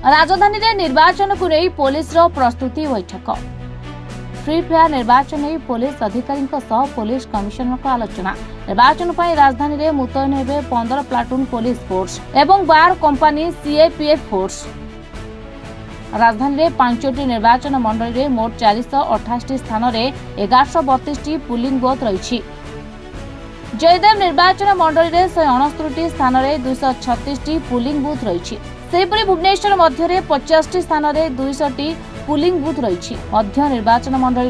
राजधानी रे निर्वाचन को नहीं पुलिस रो प्रस्तुति बैठक फ्री फेयर निर्वाचन नहीं पुलिस अधिकारी पुलिस कमिशनर को आलोचना निर्वाचन पर राजधानी रे मुतयन हेबे 15 प्लाटून पुलिस फोर्स एवं 12 कंपनी सीएपीएफ फोर्स। राजधानी रे 5टी निर्वाचन मंडल रे मोट 428 स्थान रे 1132 पुलिंग बूथ रही। जयदेव निर्वाचन मंडल रे 169 स्थान रे 236 पुलिंग बूथ रही। सेहीपरि भुवनेश्वर मध्य 50 स्थान रे 200 पुलिंग बूथ रही। मध्य निर्वाचन मंडल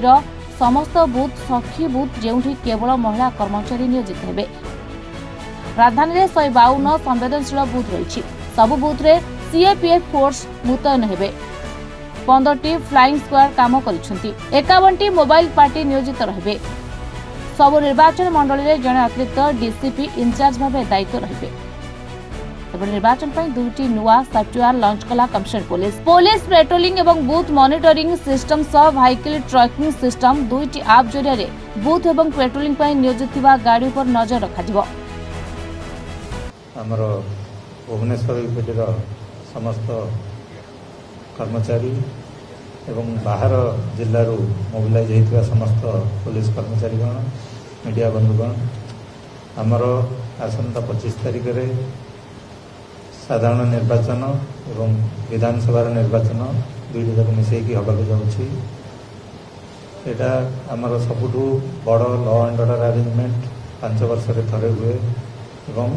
समस्त बूथ सखी बूथ जेउठी केवल महिला कर्मचारी नियोजित हेबे। राजधानी रे 152 संवेदनशील बूथ रही। सबु बूथ रे सीएपीएफ फोर्स मुतयन हेबे। 15टी फ्लाइंग स्क्वाड काम करिसेंती। 51टी मोबाइल पार्टी नियोजित रहिबे। सबु निर्वाचन मंडल रे जने अतिरिक्त डीसीपी इंचार्ज भाबे दायित्व रहिबे। निर्वाचन पर 2टी नुआ सॉफ्टवेयर लॉन्च कला कमिशनर पुलिस पेट्रोलिंग एवं बूथ मॉनिटरिंग सिस्टम सह व्हीकल ट्रैकिंग सिस्टम 2टी ऐप जरिए बूथ एवं पेट्रोलिंग पर नियोजित थिबा गाड़ी पर नजर रखाजिबो। हमरो भुवनेश्वर यूपीटीर समस्त कर्मचारी एवं बाहर जिल्लारू मोबिलाइज होइथिबा समस्त पुलिस कर्मचारीगण मीडिया बंधुगण हमरो आसंता 25 तारिख रे साधारण निर्वाचन एवं विधानसभा निर्वाचन दुईटा जाक मिसेकी हबाक जाउछि। एटा हमर सबुठू बड़ लॉ एंड ऑर्डर अरेंजमेंट 5 वर्ष रे थरे हुए एवं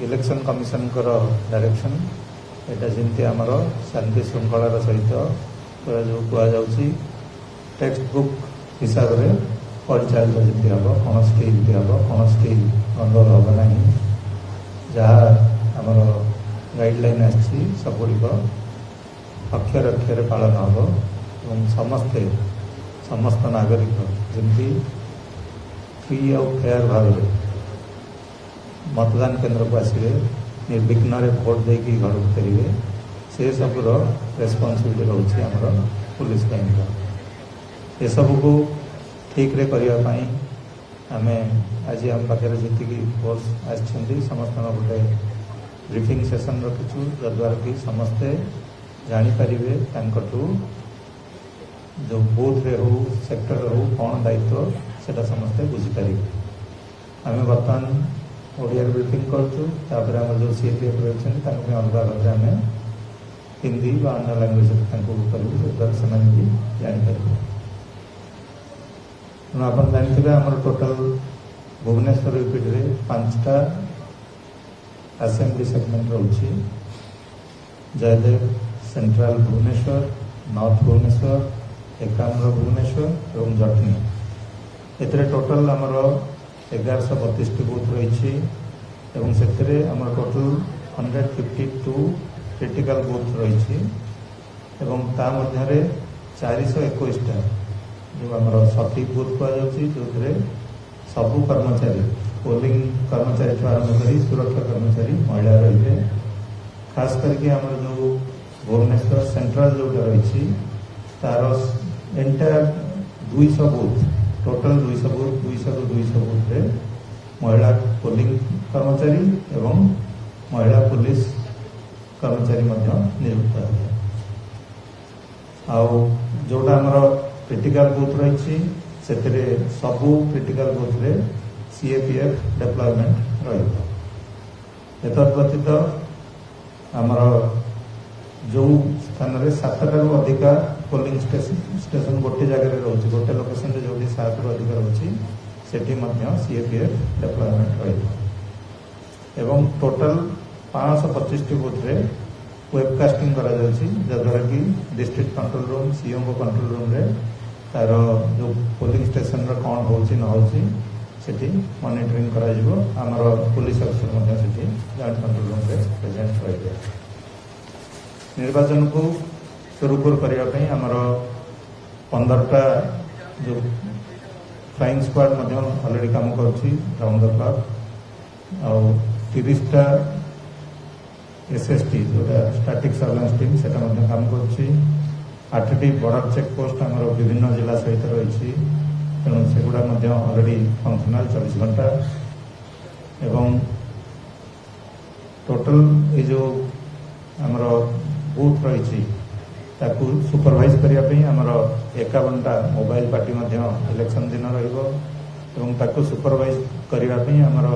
इलेक्शन कमिशन कर डायरेक्शन एटा जेंति हमर शांति श्रृंखलार सहित जो कुआ जाउछि टेक्स्ट बुक हिसाब रे परिचालित जेंति हबो कोनोसी गंडगोल हबो नाही जहाँ हमर गाइडलाइन आछि सबुड़िक अक्षर अक्षर पालन हम और समस्त नागरिक जमी फ्री और फेयर भाव मतदान केन्द्र को आसवे निर्विघ्न भोट देकी घर को फेरवे से सबूर रेस्पॉन्सिबिलिटी रोचे आमर पुलिस लाइन ये सब को ठीक रे करने आम आज आम पाखे जी फोर्स आसमस्त गोटे ब्रीफिंग सेशन रखिचु जद्वारा कि समस्ते जानीपर जो बूथ रे हो सेक्टर हो कौन दायित्व सेटा समस्ते बुझीपर आम बर्तमान ओडिया ब्रीफिंग करूँ जो सीएपीएफ रही अलग भाव आम हिंदी व अन्य लांगुएज करूँ से भी जानीपर आप जानते आम टोटाल भुवनेश्वर यूपीटी 5टा असेंबली सेगमेंट रोची जयदेव सेंट्रल भुवनेश्वर नॉर्थ भुवनेश्वर एकाम्र भुवनेश्वर और जटनी ए टोटाल आमर 1132 बूथ रही टोटाल 152 क्रिटिकल बूथ रही 421टा जो आमर सटीक बूथ कहुच्छी जो सबू कर्मचारी पोलिंग कर्मचारी आरंभ कर सुरक्षा कर्मचारी महिला रही खास करके आम जो भुवनेश्वर सेंट्रल जोटा रही तार एंटायर 200 बूथ टोटाल 200 बूथ रे महिला पोलिंग कर्मचारी एवं महिला पुलिस कर्मचारी नियुक्त है आउ जोटा आमर क्रिटिकल बूथ रही से सबू क्रिटिकल बूथ रे सीएपीएफ डेप्लॉयमेंट रहित आमर जो स्थान में 7टारू अधिका पोलिंग स्टेशन गोटे जगह रोचे गोटे लोकेशन जो 7 रु अधिक रोचे सीएपीएफ डेप्लॉयमेंट रही टोटाल 525 बूथ रे वेबकास्टिंग करा जद्वारा कि district control room CO control room रे तार जो पोलिंग स्टेशन कौन हो मॉनिटरिंग आमर पुलिस अफसर जॉइंट कंट्रोल रूम रे प्रेजेंट रही निर्वाचन को सुरुखुर करने आमर 15टा जो फ्लाइंग स्क्वाड ऑलरेडी काम कराउंड द क्लॉक आ 30टा एसएसटी जोटा स्टैटिक सर्वेलेंस टीम से काम कर 8टी बॉर्डर चेक पोस्ट आमर विभिन्न जिला सहित रही तेणु सेगुड़ा ऑलरेडी फंक्शनल 24 घंटा एवं टोटल ये जो आमर ବୁଥ୍ ରହିଛି ତାକୁ ସୁପରଭାଇଜ୍ କରିବା ପାଇଁ ଆମର 51ଟା ମୋବାଇଲ ପାର୍ଟି ମଧ୍ୟ ଇଲେକ୍ସନ ଦିନ ରହିବ ଏବଂ ତାକୁ ସୁପରଭାଇଜ୍ କରିବା ପାଇଁ ଆମର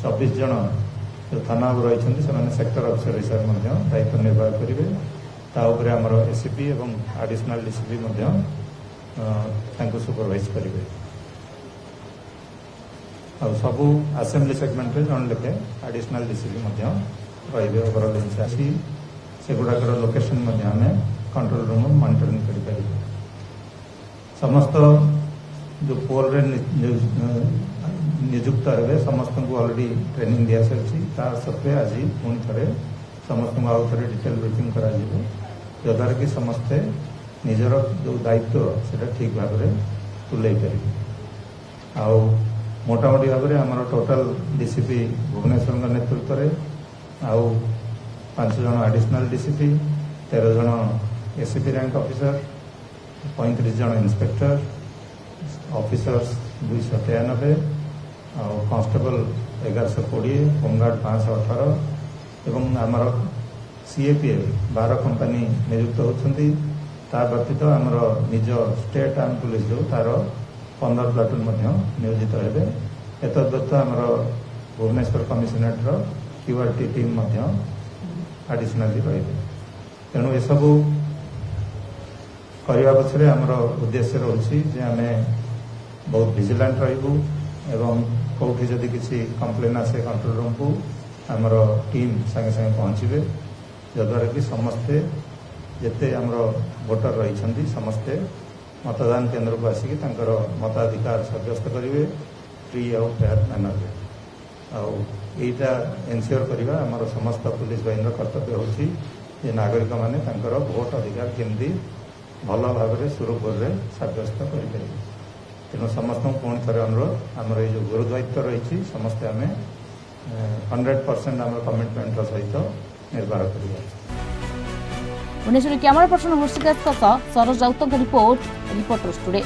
24 ଜଣ ଯେଉଁ ଥାନା ରହିଛନ୍ତି ସେମାନେ ସେକ୍ଟର ଅଫିସର ହିସାବରେ ମଧ୍ୟ ଦାୟିତ୍ୱ ନିର୍ବାହ କରିବେ। ତା ଉପରେ ଆମର ଏସିପି ଏବଂ ଆଡିସନାଲ ଡିସିପି ମଧ୍ୟ ତାଙ୍କୁ ସୁପରଭାଇଜ୍ କରିବେ। ଆଉ ସବୁ ଆସେମ୍ବଲି ସେଗମେଣ୍ଟରେ ଜଣେ ଲେଖେ ଆଡିସନାଲ ଡିସିପି ମଧ୍ୟ ରହିବେ। ଓଭରଅଲ୍ ଆସି ସେଗୁଡ଼ାକର ଲୋକେସନ୍ ମଧ୍ୟ ଆମେ कंट्रोल रूम मॉनिटरिंग करिପାରିବୁ। समस्त जो पोल नियुक्त हे समस्त को ऑलरेडी ट्रेनिंग दिया सारी ता सत्वे आज पुणी थे समस्त को आउ थे डिटेल ब्रीफिंग करा जद्वारा कि समस्ते निजर जो दायित्व से ठीक भाव में तुले पारे। आउ मोटामोटी भाव में आम टोटाल डीसीपी भुवनेश्वर नेतृत्व में आउ 5 जन एडिशनल डीसीपी 13 जन एसीपी रैंक ऑफिसर 35 जन इंस्पेक्टर ऑफिसर्स 293 और कांस्टेबल 1120 होमगार्ड 518 एवं आमर सीएपीएफ 12 कंपनी नियुक्त होती व्यतीत आमर निज स्टेट आर्म पुलिस जो तार 15 प्लाटून नियोजित हे। एतद्व्यतीत आमर भुवनेश्वर कमिशनरेट क्यूआरटी टीम एडिशनाली रही। तेणु ये सबू करने पछरे आमर उद्देश्य रही आम बहुत विजिलेंट रहबू एवं कौटी जदि किसी कंप्लेन आसे कंट्रोल रूम को आमर टीम संगे संगे पहुँचे जद्वारा कि समस्ते जिते आमर भोटर रही समस्ते मतदान केन्द्र को आसिक मताधिकार सब्यस्त करेंगे फ्री और फेयर मैनर आईटा एनश्योर करवा आमर समस्त पुलिस बाहिनी कर्तव्य होची जे नागरिक माने तांकर भोट अधिकार केमती भल भाव में सुरुखुर में सब्यस्त करें। तेणु समस्त पुणी थे अनुरोध आमर ये जो गुरुदायित्व रही समस्ते आम 100% आम कमिटमेंट सहित निर्वाह करिया। Bhubaneswar camera person Hrishikesh Saroj Raut Reporters today.